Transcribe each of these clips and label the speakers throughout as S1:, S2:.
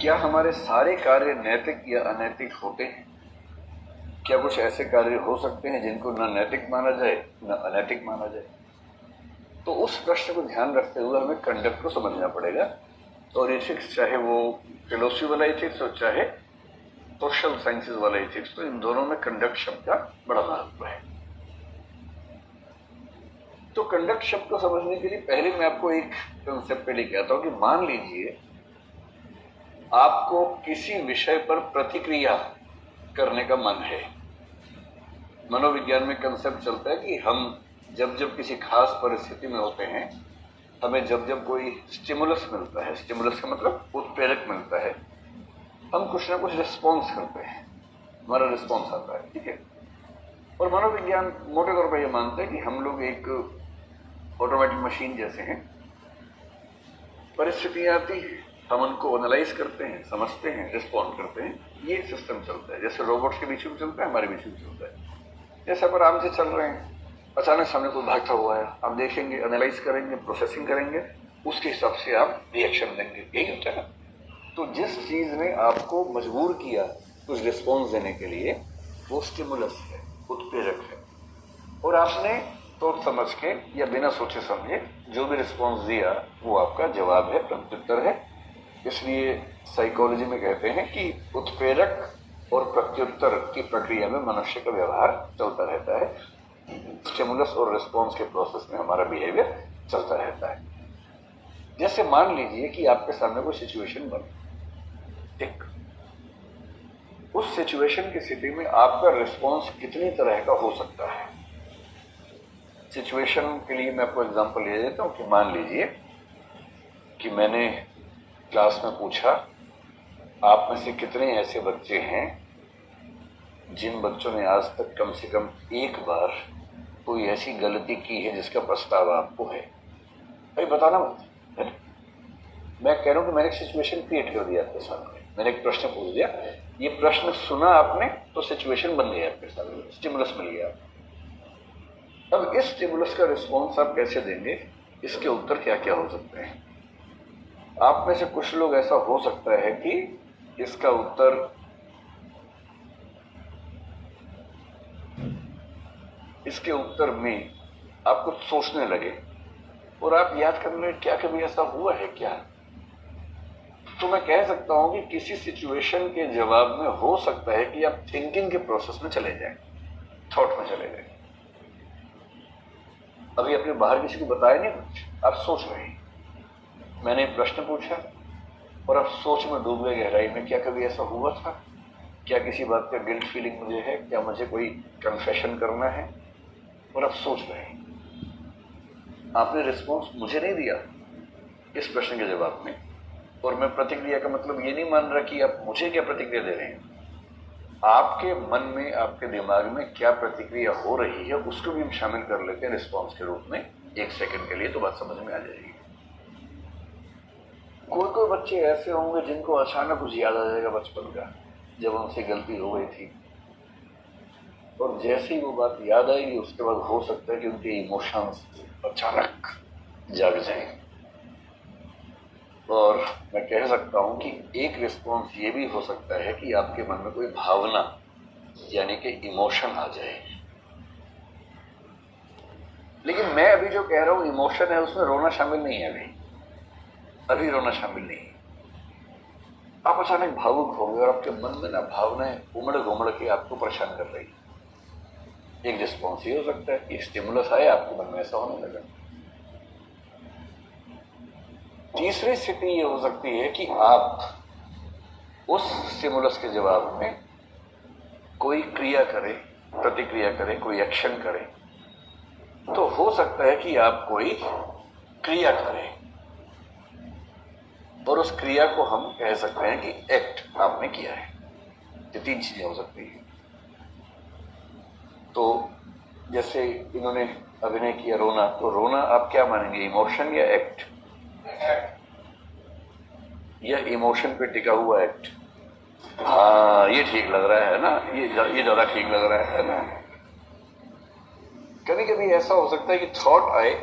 S1: क्या हमारे सारे कार्य नैतिक या अनैतिक होते हैं? क्या कुछ ऐसे कार्य हो सकते हैं जिनको न नैतिक माना जाए न अनैतिक माना जाए? तो उस प्रश्न को ध्यान रखते हुए हमें कंडक्ट को समझना पड़ेगा। और एथिक्स, चाहे वो फिलोसफी वाला एथिक्स हो चाहे सोशल साइंसेज वाला एथिक्स, तो इन दोनों में कंडक्ट शब्द का बड़ा महत्व है। तो कंडक्ट शब्द को समझने के लिए पहले मैं आपको एक कंसेप्ट पहले कहता हूं कि मान लीजिए आपको किसी विषय पर प्रतिक्रिया करने का मन है। मनोविज्ञान में कंसेप्ट चलता है कि हम जब जब किसी खास परिस्थिति में होते हैं, हमें जब जब कोई स्टिमुलस मिलता है, स्टिमुलस का मतलब उत्प्रेरक मिलता है, हम कुछ ना कुछ रिस्पॉन्स करते हैं, हमारा रिस्पॉन्स आता है, ठीक है। और मनोविज्ञान मोटे तौर पर यह मानता है कि हम लोग एक ऑटोमेटिक मशीन जैसे हैं। परिस्थितियां आती हैं, हम उनको एनालाइज करते हैं, समझते हैं, रिस्पॉन्ड करते हैं, ये सिस्टम चलता है। जैसे रोबोट्स के बीच में चलता है, हमारे बीच में चलता है। जैसे आप आराम से चल रहे हैं, अचानक सामने कोई भागता हुआ है, आप देखेंगे, एनालाइज करेंगे, प्रोसेसिंग करेंगे, उसके हिसाब से आप रिएक्शन देंगे। यही होता है ना। तो जिस चीज ने आपको मजबूर किया कुछ रिस्पॉन्स देने के लिए, वो स्टिमुलस है, उत्प्रेरक है, और आपने सोच समझ के या बिना सोचे समझे जो भी रिस्पॉन्स दिया वो आपका जवाब है, प्रत्युत्तर है। इसलिए साइकोलॉजी में कहते हैं कि उत्प्रेरक और प्रत्युत्तर की प्रक्रिया में मनुष्य का व्यवहार चलता रहता है। स्टिमुलस और रिस्पॉन्स के प्रोसेस में हमारा बिहेवियर चलता रहता है। जैसे मान लीजिए कि आपके सामने कोई सिचुएशन बनी, ठीक, उस सिचुएशन की स्थिति में आपका रिस्पॉन्स कितनी तरह का हो सकता है। सिचुएशन के लिए मैं आपको एग्जांपल ले देता हूं कि मान लीजिए कि मैंने क्लास में पूछा, आप में से कितने ऐसे बच्चे हैं जिन बच्चों ने आज तक कम से कम एक बार कोई ऐसी गलती की है जिसका पछतावा आपको है? भाई बताना मत, है? मैं कह रहा हूं कि मैंने एक सिचुएशन क्रिएट कर दिया आपके सामने, मैंने एक प्रश्न पूछ दिया, ये प्रश्न सुना आपने तो सिचुएशन बन गई आपके सामने, स्टिमुलस मिल गया। अब इस स्टिमुलस का रिस्पॉन्स आप कैसे देंगे, इसके उत्तर क्या क्या हो सकते हैं। आप में से कुछ लोग ऐसा हो सकता है कि इसका उत्तर इसके उत्तर में आप कुछ सोचने लगे और आप याद करने लगे, क्या कभी ऐसा हुआ है क्या? तो मैं कह सकता हूं कि किसी सिचुएशन के जवाब में हो सकता है कि आप थिंकिंग के प्रोसेस में चले जाएं, थॉट में चले जाएं। अभी अपने बाहर किसी को बताया नहीं कुछ, आप सोच रहे हैं। मैंने प्रश्न पूछा और आप सोच में डूब गए गहराई में, क्या कभी ऐसा हुआ था? क्या किसी बात का गिल्ट फीलिंग मुझे है? क्या मुझे कोई कन्फेशन करना है? और आप सोच रहे हैं। आपने रिस्पॉन्स मुझे नहीं दिया इस प्रश्न के जवाब में, और मैं प्रतिक्रिया का मतलब ये नहीं मान रहा कि आप मुझे क्या प्रतिक्रिया दे रहे हैं। आपके मन में, आपके दिमाग में क्या प्रतिक्रिया हो रही है उसको भी हम शामिल कर लेते हैं रिस्पॉन्स के रूप में, एक सेकंड के लिए, तो बात समझ में आ जाएगी। कोई कोई बच्चे ऐसे होंगे जिनको अचानक कुछ याद आ जाएगा बचपन का, जब उनसे गलती हो गई थी, और जैसे ही वो बात याद आएगी उसके बाद हो सकता है कि उनके इमोशंस अचानक जाग जाएं। और मैं कह सकता हूं कि एक रिस्पॉन्स ये भी हो सकता है कि आपके मन में कोई भावना यानी कि इमोशन आ जाए। लेकिन मैं अभी जो कह रहा हूं इमोशन है, उसमें रोना शामिल नहीं है। अभी रोना शामिल नहीं है। आप अचानक भावुक हो गए और आपके मन में ना भावनाएं उमड़ घुमड़ के आपको परेशान कर रही। एक रिस्पॉन्स ये हो सकता है, एक स्टिमुलस आया, आपके मन में ऐसा होने लगा। तीसरी स्थिति ये हो सकती है कि आप उस स्टिमुलस के जवाब में कोई क्रिया करें, प्रतिक्रिया करें, कोई एक्शन करें। तो हो सकता है कि आप कोई क्रिया करें और उस क्रिया को हम कह सकते हैं कि एक्ट आपने किया है। ये तीन चीजें हो सकती है। तो जैसे इन्होंने अभिनय किया रोना, तो रोना आप क्या मानेंगे, इमोशन या एक्ट? या इमोशन पे टिका हुआ एक्ट? हाँ, ये ठीक लग रहा है ना, ये ज्यादा ठीक लग रहा है ना। कभी कभी ऐसा हो सकता है कि थॉट आए,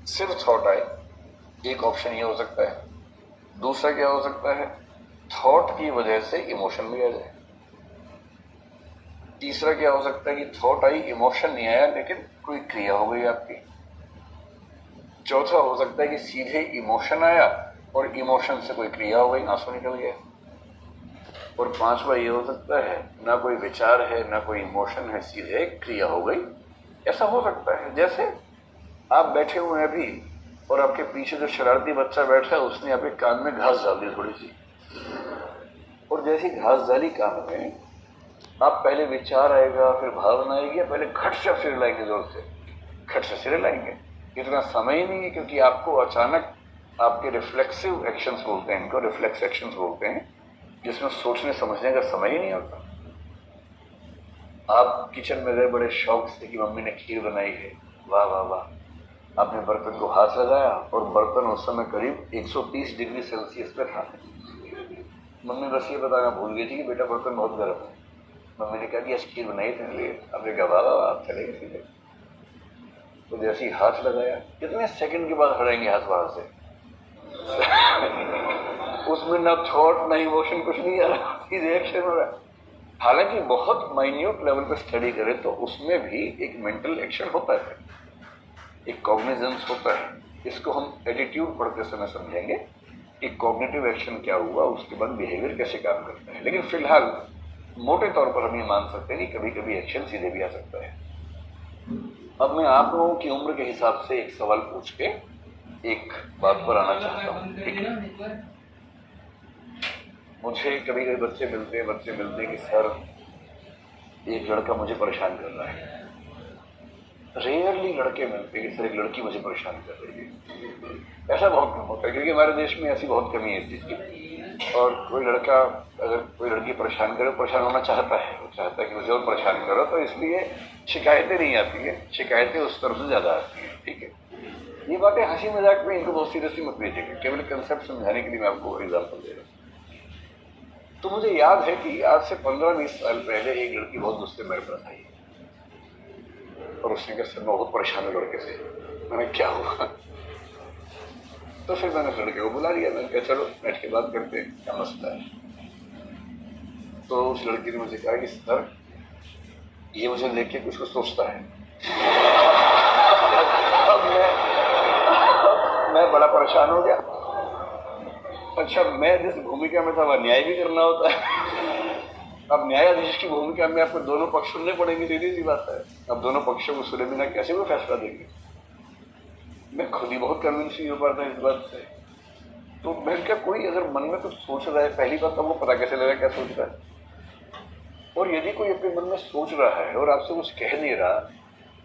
S1: सिर्फ थॉट आए, एक ऑप्शन ये हो सकता है। दूसरा क्या हो सकता है, थॉट की वजह से इमोशन भी आ जाए। तीसरा क्या हो सकता है कि थॉट आई, इमोशन नहीं आया, लेकिन कोई क्रिया हो गई आपकी। चौथा हो सकता है कि सीधे इमोशन आया और इमोशन से कोई क्रिया हो गई, आंसू निकल गया। और पांचवा ये हो सकता है ना कोई विचार है ना कोई इमोशन है, सीधे क्रिया हो गई। ऐसा हो सकता है जैसे आप बैठे हुए हैं अभी और आपके पीछे जो शरारती बच्चा बैठा है उसने आपके कान में घास डाल दी थोड़ी सी, और जैसी घास डाली कान में, आप पहले विचार आएगा फिर भावना आएगी, पहले खट से सिर लाएंगे, जोर से खट से सिर लाएंगे। इतना समय ही नहीं है क्योंकि आपको अचानक आपके रिफ्लेक्सिव एक्शंस बोलते हैं, इनको रिफ्लेक्स एक्शंस बोलते हैं, जिसमें सोचने समझने का समय ही नहीं होता। आप किचन में गए बड़े शौक से कि मम्मी ने खीर बनाई है, वाह वाह वाह, आपने बर्तन को हाथ लगाया और बर्तन उस समय करीब 130 डिग्री सेल्सियस पे था। मम्मी बस ये बताना भूल गई थी कि बेटा बर्तन बहुत गर्म है। मम्मी ने कहा कि आज खीर बनाई थी लिए, आपने कहा वाह वाह, आप चले गए सीधे। तो जैसे ही हाथ लगाया, कितने सेकंड के बाद हटाएंगे हाथ बाहर से उसमें ना थॉट ना इमोशन, कुछ नहीं आ रहा, सीधे एक्शन हो रहा है। हालांकि बहुत माइन्यूट लेवल पे स्टडी करें तो उसमें भी एक मेंटल एक्शन होता है, एक कॉग्निजेंस होता है। इसको हम एटीट्यूड पढ़ते समय समझेंगे कि कॉग्निटिव एक्शन क्या हुआ, उसके बाद बिहेवियर कैसे काम करता है। लेकिन फिलहाल मोटे तौर पर हम ये मान सकते हैं कि कभी कभी एक्शन सीधे भी आ सकता है। अब मैं आप लोगों की उम्र के हिसाब से एक सवाल पूछ के एक बात पर आना चाहता हूँ, ठीक है? मुझे कभी कभी बच्चे मिलते हैं कि सर एक लड़का मुझे परेशान कर रहा है। रेयरली लड़के मिलते हैं कि सर एक लड़की मुझे परेशान कर रही है। ऐसा बहुत कम होता है क्योंकि हमारे देश में ऐसी बहुत कमी है इस चीज़ की। और कोई लड़का अगर कोई लड़की परेशान करे, परेशान होना चाहता है, वो चाहता है कि मुझे और परेशान करो, तो इसलिए शिकायतें नहीं आती है, शिकायतें उस तरफ से ज़्यादा आती हैं, ठीक है? ये बातें हंसी मजाक में, इनको बहुत सीरियसली मत लीजिएगा, केवल कंसेप्ट समझाने के लिए मैं आपको एग्जाम्पल दे रहा हूँ। तो मुझे याद है कि आज से 15-20 साल पहले एक लड़की बहुत गुस्से मेरे पास आई और उसने कहा सर मैं बहुत परेशान हूँ लड़के से। मैंने क्या हुआ? तो फिर मैंने लड़के को बुला लिया, मैंने कहा चलो बैठ के बात करते हैं, क्या मसला है। तो उस लड़की ने मुझे कहा कि सर ये मुझे लेके कुछ कुछ सोचता है। अब मैं बड़ा परेशान हो गया। अच्छा, मैं जिस भूमिका में था वह न्याय भी करना होता है। अब न्यायाधीश की भूमिका में आपको दोनों पक्ष सुनने पड़ेंगे, सीधी सी बात है। अब दोनों पक्षों को सुने बिना कैसे वो फैसला देंगे? मैं खुद ही बहुत कन्विंस नहीं हो पाता इस बात से। तो मैं क्या, कोई अगर मन में कुछ सोच रहा है, पहली बात तो वो पता कैसे लगा क्या सोच रहा है? और यदि कोई अपने मन में सोच रहा है और आपसे कुछ कह नहीं रहा,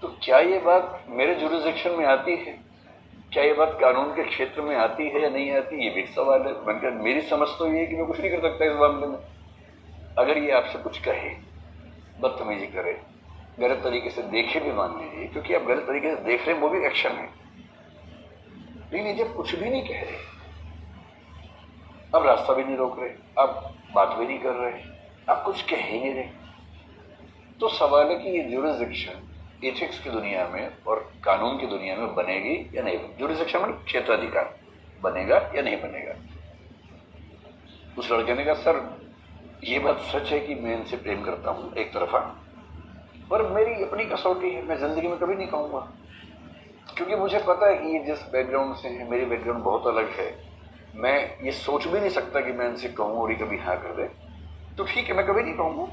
S1: तो क्या ये बात मेरे जुरिसडिक्शन में आती है? क्या ये बात कानून के क्षेत्र में आती है या नहीं आती? ये भी एक सवाल है। बनकर मेरी समझ तो ये है कि मैं कुछ नहीं कर सकता इस मामले में। अगर ये आपसे कुछ कहे, बदतमीजी करे, गलत तरीके से देखे भी, मान लीजिए, क्योंकि आप गलत तरीके से देख रहे हैं वो भी एक्शन है, लेकिन जब कुछ भी नहीं कह रहे, अब रास्ता भी नहीं रोक रहे, आप बात भी नहीं कर रहे, आप कुछ कह ही नहीं रहे, तो सवाल है कि ये जुरिसडिक्शन एथिक्स की दुनिया में और कानून की दुनिया में बनेगी या नहीं? जुरिसडिक्शन में क्षेत्राधिकार बनेगा या नहीं बनेगा? उस लड़के ने कहा सर ये बात सच है कि मैं इनसे प्रेम करता हूं एक तरफा, पर मेरी अपनी कसौटी है, मैं जिंदगी में कभी नहीं कहूंगा, क्योंकि मुझे पता है कि ये जिस बैकग्राउंड से है, मेरी बैकग्राउंड बहुत अलग है। मैं ये सोच भी नहीं सकता कि मैं इनसे कहूँ और ये कभी हाँ कर दे, तो ठीक है मैं कभी नहीं कहूंगा।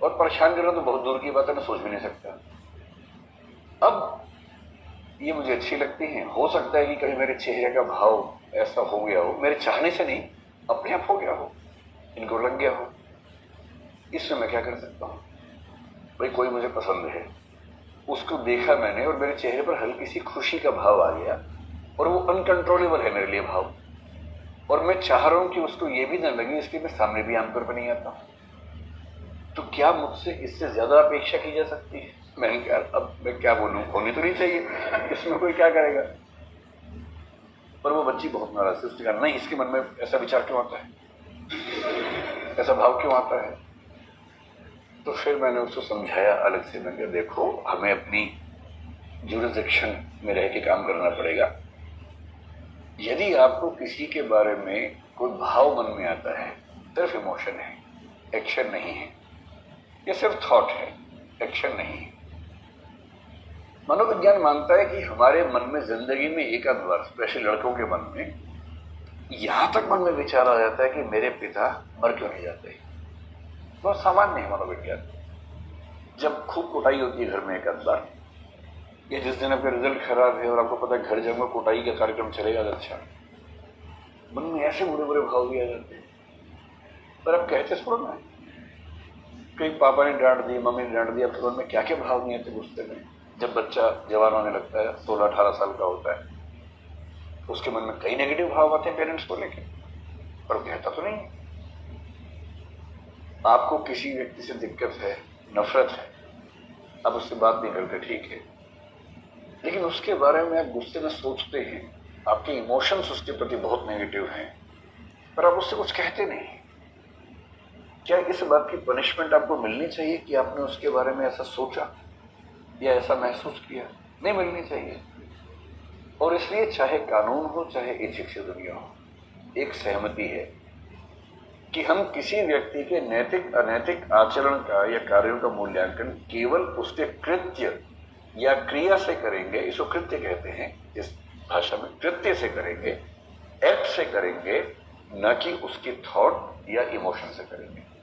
S1: और परेशान करना तो बहुत दूर की बात है, मैं सोच भी नहीं सकता। अब ये मुझे अच्छी लगती है, हो सकता है कि कभी मेरे चेहरे का भाव ऐसा हो गया हो, मेरे चाहने से नहीं, अपने आप हो गया हो, इनको लग गया हो। इसमें मैं क्या कर सकता हूँ? भाई कोई मुझे पसंद है, उसको देखा मैंने और मेरे चेहरे पर हल्की सी खुशी का भाव आ गया और वो अनकंट्रोलेबल है मेरे लिए भाव, और मैं चाह रहा हूं कि उसको ये भी ना लगे, इसलिए मैं सामने भी आमतौर पर नहीं आता हूं। तो क्या मुझसे इससे ज्यादा अपेक्षा की जा सकती है? मैंने कहा अब मैं क्या बोलूं, होनी तो नहीं चाहिए, इसमें कोई क्या करेगा। पर वो बच्ची बहुत नाराज थी, उसने कहा नहीं, इसके मन में ऐसा विचार क्यों आता है, ऐसा भाव क्यों आता है? तो फिर मैंने उसको समझाया अलग से, मैंने कहा देखो हमें अपनी जुरिसडिक्शन में रह के काम करना पड़ेगा। यदि आपको किसी के बारे में कोई भाव मन में आता है सिर्फ इमोशन है, एक्शन नहीं है। ये सिर्फ थॉट है, एक्शन नहीं है। मनोविज्ञान मानता है कि हमारे मन में जिंदगी में एक आध बार, स्पेशली लड़कों के मन में, यहां तक मन में विचार आ जाता है कि मेरे पिता मर क्यों नहीं जाते। बहुत सामान्य है मनोविज्ञान। जब खूब कुटाई होती है घर में एक आध बार, या जिस दिन आपका रिजल्ट खराब है और आपको पता है घर जाऊंगा कुटाई का कार्यक्रम चलेगा, तो अच्छा, मन में ऐसे बुरे बुरे भाव भी आ जाते हैं। पर अब कहते थोड़ा ना, कहीं पापा ने डांट दी, मम्मी ने डांट दी, अब तो मन में क्या क्या भाव नहीं आते गुस्से में। जब बच्चा जवान होने लगता है, 16-18 साल का होता है, उसके मन में कई नेगेटिव भाव आते हैं पेरेंट्स को लेकर, पर कहता तो नहीं है। आपको किसी व्यक्ति से दिक्कत है, नफरत है, आप उससे बात नहीं करते, ठीक है, लेकिन उसके बारे में आप गुस्से में सोचते हैं, आपके इमोशंस उसके प्रति बहुत नेगेटिव हैं, पर आप उससे कुछ कहते नहीं। क्या इस बात की पनिशमेंट आपको मिलनी चाहिए कि आपने उसके बारे में ऐसा सोचा या ऐसा महसूस किया? नहीं मिलनी चाहिए। और इसलिए चाहे कानून हो, चाहे एथिक्स दुनिया हो, एक सहमति है कि हम किसी व्यक्ति के नैतिक अनैतिक आचरण का या कार्यों का मूल्यांकन केवल उसके कृत्य या क्रिया से करेंगे। इसको कृत्य कहते हैं इस भाषा में, कृत्य से करेंगे, एक्ट से करेंगे, न कि उसकी थॉट या इमोशन से करेंगे।